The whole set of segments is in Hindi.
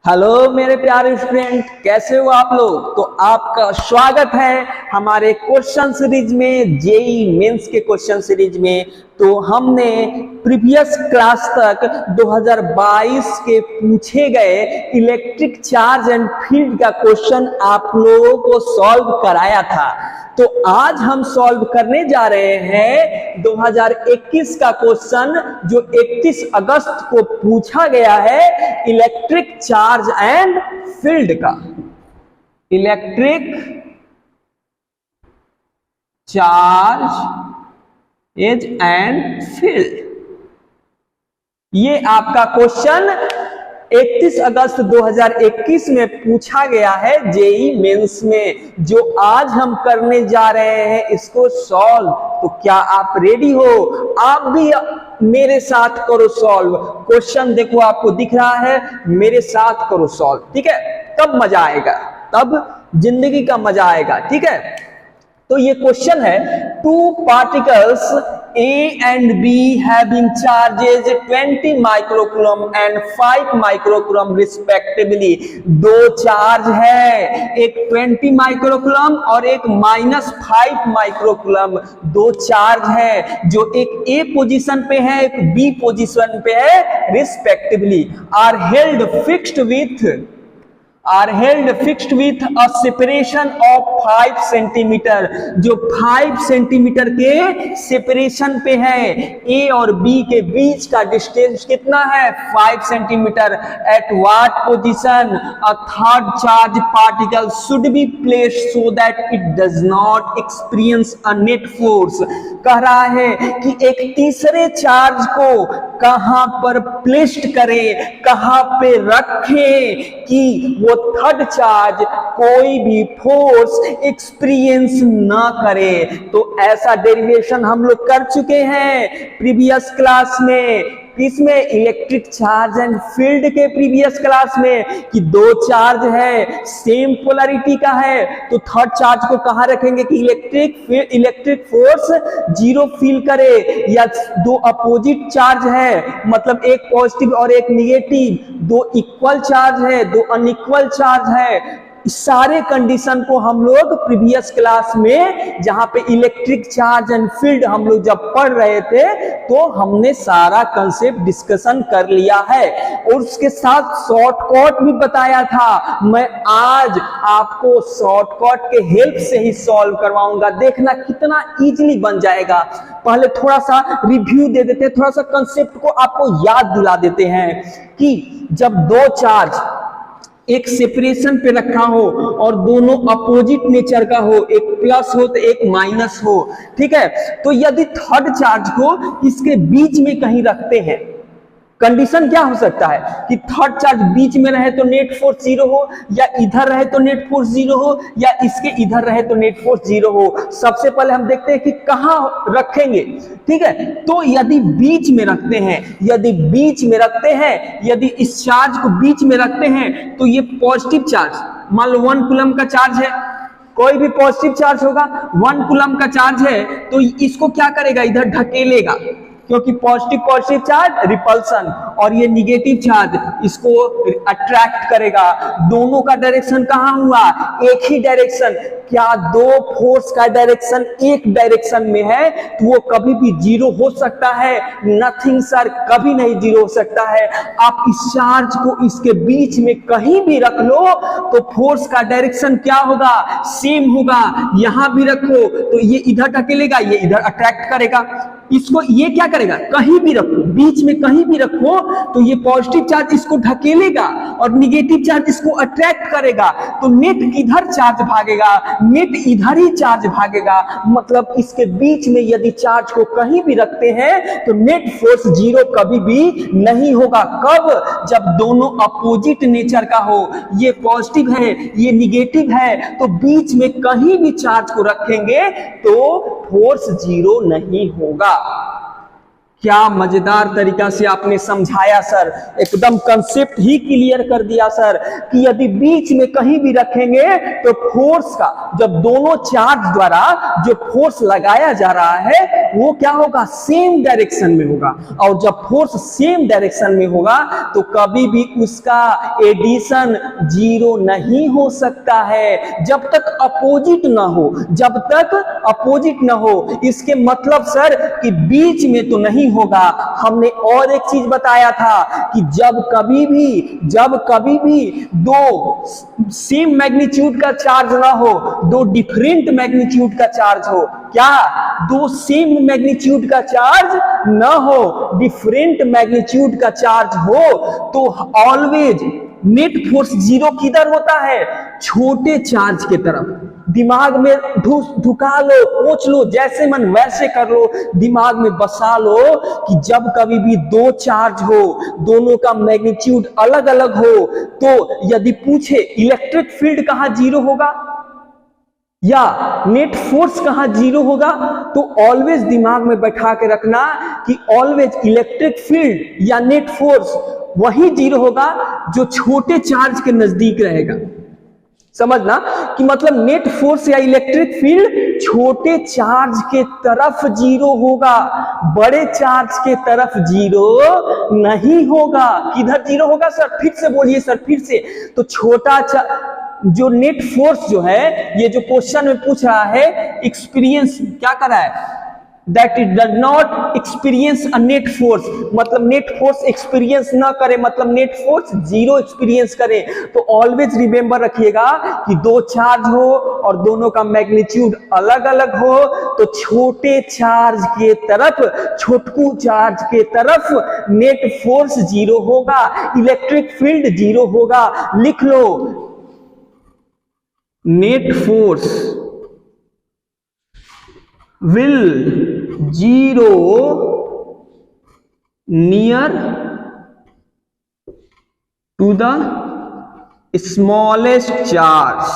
हेलो मेरे प्यारे स्टूडेंट, कैसे हो आप लोग। तो आपका स्वागत है हमारे क्वेश्चन सीरीज में, जेईई मेंस के क्वेश्चन सीरीज में। तो हमने प्रीवियस क्लास तक 2022 के पूछे गए इलेक्ट्रिक चार्ज एंड फील्ड का क्वेश्चन आप लोगों को सॉल्व कराया था। तो आज हम सॉल्व करने जा रहे हैं 2021 का क्वेश्चन, जो 31 अगस्त को पूछा गया है इलेक्ट्रिक चार्ज एंड फील्ड का। इलेक्ट्रिक चार्ज एंड फील्ड, ये आपका क्वेश्चन 31 अगस्त 2021 में पूछा गया है जेईई मेंस में, जो आज हम करने जा रहे हैं इसको सॉल्व। तो क्या आप रेडी हो? आप भी मेरे साथ करो सॉल्व। क्वेश्चन देखो आपको दिख रहा है, मेरे साथ करो सॉल्व, ठीक है। तब मजा आएगा, तब जिंदगी का मजा आएगा, ठीक है। तो ये क्वेश्चन है, two particles A and B having charges 20 microcoulomb and 5 microcoulomb respectively. दो चार्ज है, एक 20 माइक्रोकूलम और एक -5 माइक्रोकूलम। दो चार्ज है जो एक A पोजीशन पे है, एक B पोजीशन पे है respectively. Are held fixed with a separation of 5 centimetre, जो 5 सेंटीमीटर के सेपरेशन पे है। ए और बी के बीच का डिस्टेंस कितना है? 5 centimetre. At what position a third charge particle should be placed so that it does not experience a net force. कह रहा है कि एक तीसरे चार्ज को कहां पर प्लेस्ड करें, कहां पे रखें कि वो थर्ड चार्ज कोई भी फोर्स एक्सपीरियंस ना करे। तो ऐसा डेरिवेशन हम लोग कर चुके हैं प्रीवियस क्लास में। इसमें इलेक्ट्रिक चार्ज एंड फील्ड के प्रीवियस क्लास में, कि दो चार्ज है सेम पोलैरिटी का है, तो थर्ड चार्ज को कहां रखेंगे कि इलेक्ट्रिक फोर्स जीरो फील करे। या दो अपोजिट चार्ज है, मतलब एक पॉजिटिव और एक निगेटिव, दो इक्वल चार्ज है, दो अनइक्वल चार्ज है। इस सारे कंडीशन को हम लोग प्रीवियस क्लास में, जहां पे इलेक्ट्रिक चार्ज एंड फील्ड हम लोग जब पढ़ रहे थे, तो हमने सारा कंसेप्ट डिस्कशन कर लिया है और उसके साथ शॉर्टकट भी बताया था। मैं आज आपको शॉर्टकट के हेल्प से ही सॉल्व करवाऊंगा, देखना कितना इजीली बन जाएगा। पहले थोड़ा सा रिव्यू दे देते हैं, थोड़ा सा कंसेप्ट को आपको याद दिला देते हैं कि जब दो चार्ज एक सेपरेशन पे रखा हो और दोनों अपोजिट नेचर का हो, एक प्लस हो तो एक माइनस हो, ठीक है। तो यदि थर्ड चार्ज को इसके बीच में कहीं रखते हैं, कंडीशन क्या हो सकता है कि थर्ड चार्ज बीच में रहे तो नेट फोर्स जीरो हो, या इधर रहे तो नेट फोर्स जीरो हो, या इसके इधर रहे तो नेट फोर्स जीरो हो। सबसे पहले हम देखते हैं कि कहां रखेंगे, ठीक है। तो यदि बीच में रखते हैं, यदि इस चार्ज को बीच में रखते हैं, तो ये पॉजिटिव चार्ज, मान लो 1 कूलम का चार्ज है, कोई भी पॉजिटिव चार्ज होगा, 1 कूलम का चार्ज है, तो इसको क्या करेगा? इधर ढकेलेगा, क्योंकि पॉजिटिव चार्ज रिपल्सन, और ये निगेटिव चार्ज इसको अट्रैक्ट करेगा। दोनों का डायरेक्शन कहां हुआ? एक ही डायरेक्शन। क्या दो फोर्स का डायरेक्शन एक डायरेक्शन में है तो वो कभी भी जीरो हो सकता है? नथिंग सर, कभी नहीं जीरो हो सकता है। आप इस चार्ज को इसके बीच में कहीं भी रख लो तो फोर्स का डायरेक्शन क्या होगा? सेम होगा। यहां भी रखो तो ये इधर ढकेलेगा, ये इधर अट्रैक्ट करेगा। इसको ये क्या करेगा? कहीं भी रखो, बीच में कहीं भी रखो तो ये पॉजिटिव चार्ज इसको ढकेलेगा और निगेटिव चार्ज इसको अट्रैक्ट करेगा। तो नेट किधर चार्ज भागेगा? नेट इधर ही चार्ज भागेगा। मतलब इसके बीच में यदि चार्ज को कहीं भी रखते हैं तो नेट फोर्स जीरो कभी भी नहीं होगा। कब? जब दोनों अपोजिट नेचर का हो, ये पॉजिटिव है, ये निगेटिव है, तो बीच में कहीं भी चार्ज को रखेंगे तो फोर्स जीरो नहीं होगा। क्या मजेदार तरीका से आपने समझाया सर, एकदम कंसेप्ट ही क्लियर कर दिया सर, कि यदि बीच में कहीं भी रखेंगे तो फोर्स का, जब दोनों चार्ज द्वारा जो फोर्स लगाया जा रहा है वो क्या होगा, सेम डायरेक्शन में होगा। और जब फोर्स सेम डायरेक्शन में होगा तो कभी भी उसका एडिशन जीरो नहीं हो सकता है जब तक अपोजिट ना हो, जब तक अपोजिट ना हो। इसके मतलब सर कि बीच में तो नहीं होगा। हमने और एक चीज बताया था कि जब कभी भी दो सेम मैग्नीट्यूड का चार्ज ना हो, दो डिफरेंट मैग्नीट्यूड का चार्ज हो, क्या दो सेम मैग्नीट्यूड का चार्ज ना हो, डिफरेंट मैग्नीट्यूड का चार्ज हो, तो ऑलवेज नेट फोर्स जीरो किधर होता है, छोटे चार्ज के तरफ। दिमाग में ढुका लो, सोच लो, जैसे मन वैसे कर लो, दिमाग में बसा लो कि जब कभी भी दो चार्ज हो, दोनों का मैग्नीट्यूड अलग अलग हो, तो यदि पूछे इलेक्ट्रिक फील्ड कहां जीरो होगा या नेट फोर्स कहां जीरो होगा, तो ऑलवेज दिमाग में बैठा के रखना कि ऑलवेज इलेक्ट्रिक फील्ड या नेट फोर्स वही जीरो होगा जो छोटे चार्ज के नजदीक रहेगा। समझना कि मतलब नेट फोर्स या इलेक्ट्रिक फील्ड छोटे चार्ज के तरफ जीरो होगा, बड़े चार्ज के तरफ जीरो नहीं होगा। किधर जीरो होगा सर, फिर से बोलिए सर, फिर से। तो छोटा जो नेट फोर्स जो है, ये जो क्वेश्चन में पूछ रहा है, एक्सपीरियंस क्या कर रहा है, that it does not experience a net force, मतलब नेट फोर्स एक्सपीरियंस ना करे, मतलब नेट फोर्स जीरो एक्सपीरियंस करे। तो ऑलवेज रिमेंबर रखिएगा कि दो चार्ज हो और दोनों का मैग्नीट्यूड अलग अलग हो, तो छोटे चार्ज के तरफ, छोटकू चार्ज के तरफ नेट फोर्स जीरो होगा, इलेक्ट्रिक फील्ड जीरो होगा। लिख लो, net force will zero near to the smallest charge।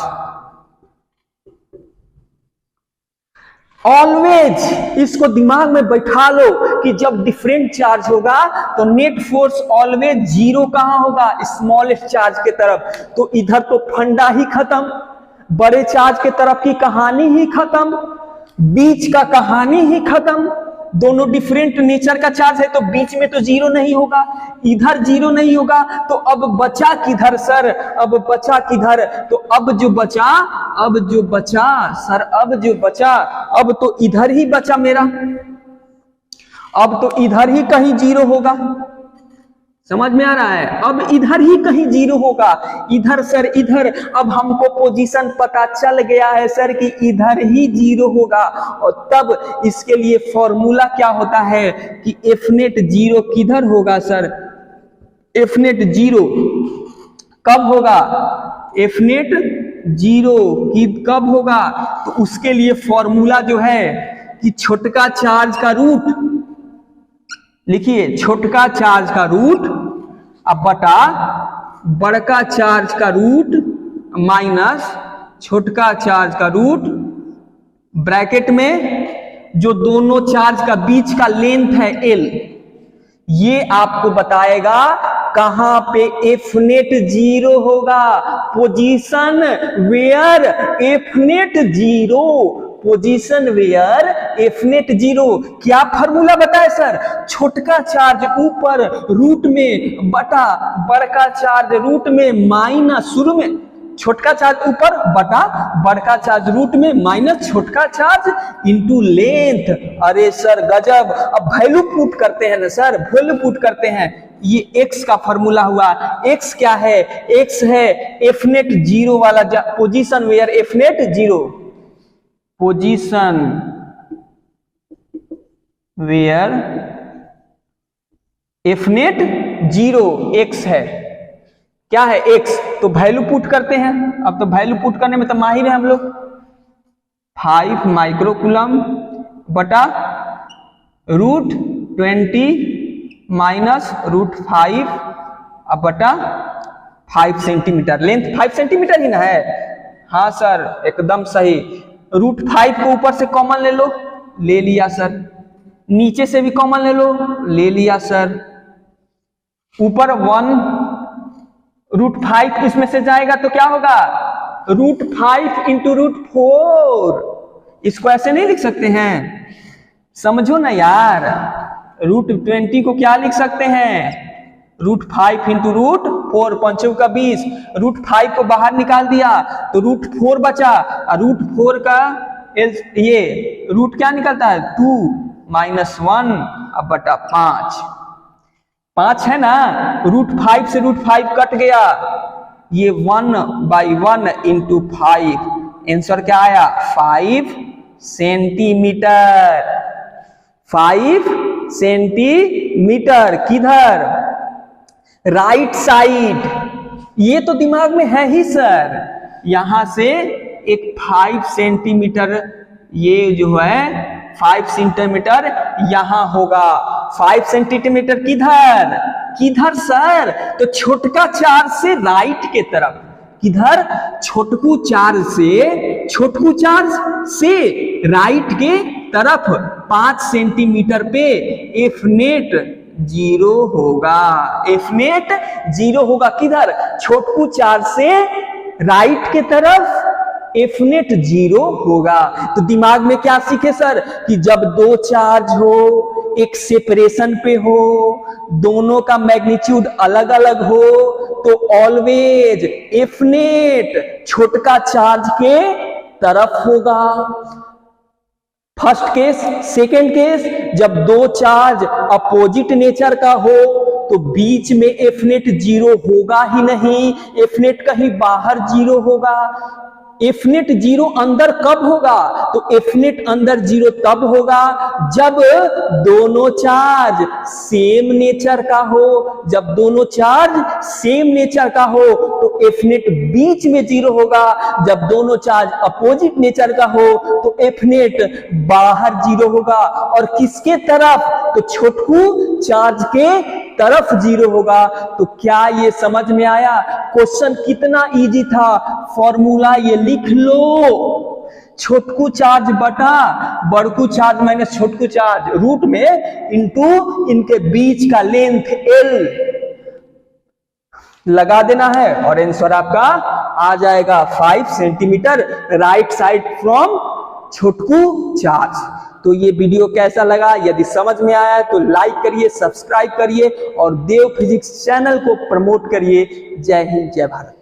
Always इसको दिमाग में बैठा लो कि जब डिफरेंट चार्ज होगा तो नेट फोर्स ऑलवेज जीरो कहां होगा, स्मॉलेस्ट चार्ज के तरफ। तो इधर तो फंडा ही खत्म, बड़े चार्ज के तरफ की कहानी ही खत्म, बीच का कहानी ही खत्म। दोनों डिफरेंट नेचर का चार्ज है तो बीच में तो जीरो नहीं होगा, इधर जीरो नहीं होगा। तो अब बचा किधर सर, अब बचा किधर, तो अब जो बचा सर, अब जो बचा, अब तो इधर ही बचा मेरा, अब तो इधर ही कहीं जीरो होगा। समझ में आ रहा है, अब इधर ही कहीं जीरो होगा, इधर सर इधर। अब हमको पोजीशन पता चल गया है सर कि इधर ही जीरो होगा, और तब इसके लिए फॉर्मूला क्या होता है कि एफ नेट जीरो किधर होगा सर, एफ नेट जीरो कब होगा, एफ नेट जीरो कब होगा, तो उसके लिए फॉर्मूला जो है कि छोटका चार्ज का रूट, लिखिए छोटका चार्ज का रूट अब बटा बड़का चार्ज का रूट माइनस छोटका चार्ज का रूट, ब्रैकेट में जो दोनों चार्ज का बीच का लेंथ है L, ये आपको बताएगा कहां पे एफ नेट जीरो होगा, position where F net zero, position where F net zero. क्या फॉर्मूला बताए सर, छोटका चार्ज ऊपर रूट में बटा बड़का चार्ज रूट में माइनस, शुरू में छोटका चार्ज ऊपर बटा बड़का चार्ज रूट में माइनस छोटका चार्ज इनटू लेंथ। अरे सर गजब, अब वैल्यू पुट करते हैं ना सर, वैल्यू पुट करते हैं। ये x का फॉर्मूला हुआ, x क्या है, x है एफ नेट जीरो वाला, position where F net zero, position where F net zero x है, क्या है x, तो वैल्यू पुट करते हैं। अब तो वैल्यू पुट करने में तो माहिर है हम लोग, 5 माइक्रोकूलम बटा रूट 20 माइनस रूट 5 अब बटा 5 सेंटीमीटर, लेंथ 5 सेंटीमीटर ही ना है, हाँ सर एकदम सही। रूट 5 को ऊपर से कॉमन ले लो, ले लिया सर, नीचे से भी कॉमन ले लो, ले लिया सर, ऊपर 1 रूट 5 इसमें से जाएगा तो क्या होगा, रूट 5 इंटू रूट 4। इसको ऐसे नहीं लिख सकते हैं, समझो ना यार, √20 को क्या लिख सकते हैं, √5 इंटू √4, 5 का 20, √5 को बाहर निकाल दिया तो √4 बचा, और √4 का ये रूट क्या निकलता है 2 - 1 अब बटा 5 है ना, √5 से √5 कट गया, ये 1/1 इंटू 5, आंसर क्या आया 5 सेंटीमीटर। 5 सेंटीमीटर किधर, राइट साइड। ये तो दिमाग में है ही सर, यहां से एक 5 सेंटीमीटर, ये जो है 5 सेंटीमीटर यहां होगा। 5 सेंटीमीटर किधर किधर सर, तो छोटका 4 से राइट के तरफ, किधर छोटकू 4 से राइट के तरफ 5 सेंटीमीटर पे एफ नेट 0 होगा, एफ नेट 0 होगा किधर, छोटकू 4 से राइट के तरफ एफ नेट 0 होगा। तो दिमाग में क्या सीखे सर कि जब दो चार्ज हो, एक सेपरेशन पे हो, दोनों का मैग्नीट्यूड अलग अलग हो, तो ऑलवेज एफ नेट छोटका चार्ज के तरफ होगा। First case. सेकेंड केस, जब दो चार्ज अपोजिट नेचर का हो तो बीच में एफ नेट 0 होगा ही नहीं, एफ नेट कहीं बाहर 0 होगा। एफ नेट 0 अंदर कब होगा, तो एफ नेट अंदर 0 तब होगा जब दोनों चार्ज सेम नेचर का हो। जब दोनों चार्ज सेम नेचर का हो तो एफ नेट बीच में 0 होगा, जब दोनों चार्ज अपोजिट नेचर का हो तो एफ नेट बाहर 0 होगा। और किसके तरफ, तो छोटकू चार्ज के तरफ 0 होगा। तो क्या ये समझ में आया, क्वेश्चन कितना इजी था, फॉर्मूला ये लिख लो, छोटकू चार्ज बटा बड़कू चार्ज माइनस छोटकू चार्ज रूट में इंटू इनके बीच का लेंथ L लगा देना है और आंसर आपका आ जाएगा 5 सेंटीमीटर राइट साइड फ्रॉम छोटकू चार्ज। तो ये वीडियो कैसा लगा, यदि समझ में आया तो लाइक करिए, सब्सक्राइब करिए और देव फिजिक्स चैनल को प्रमोट करिए। जय हिंद, जय भारत।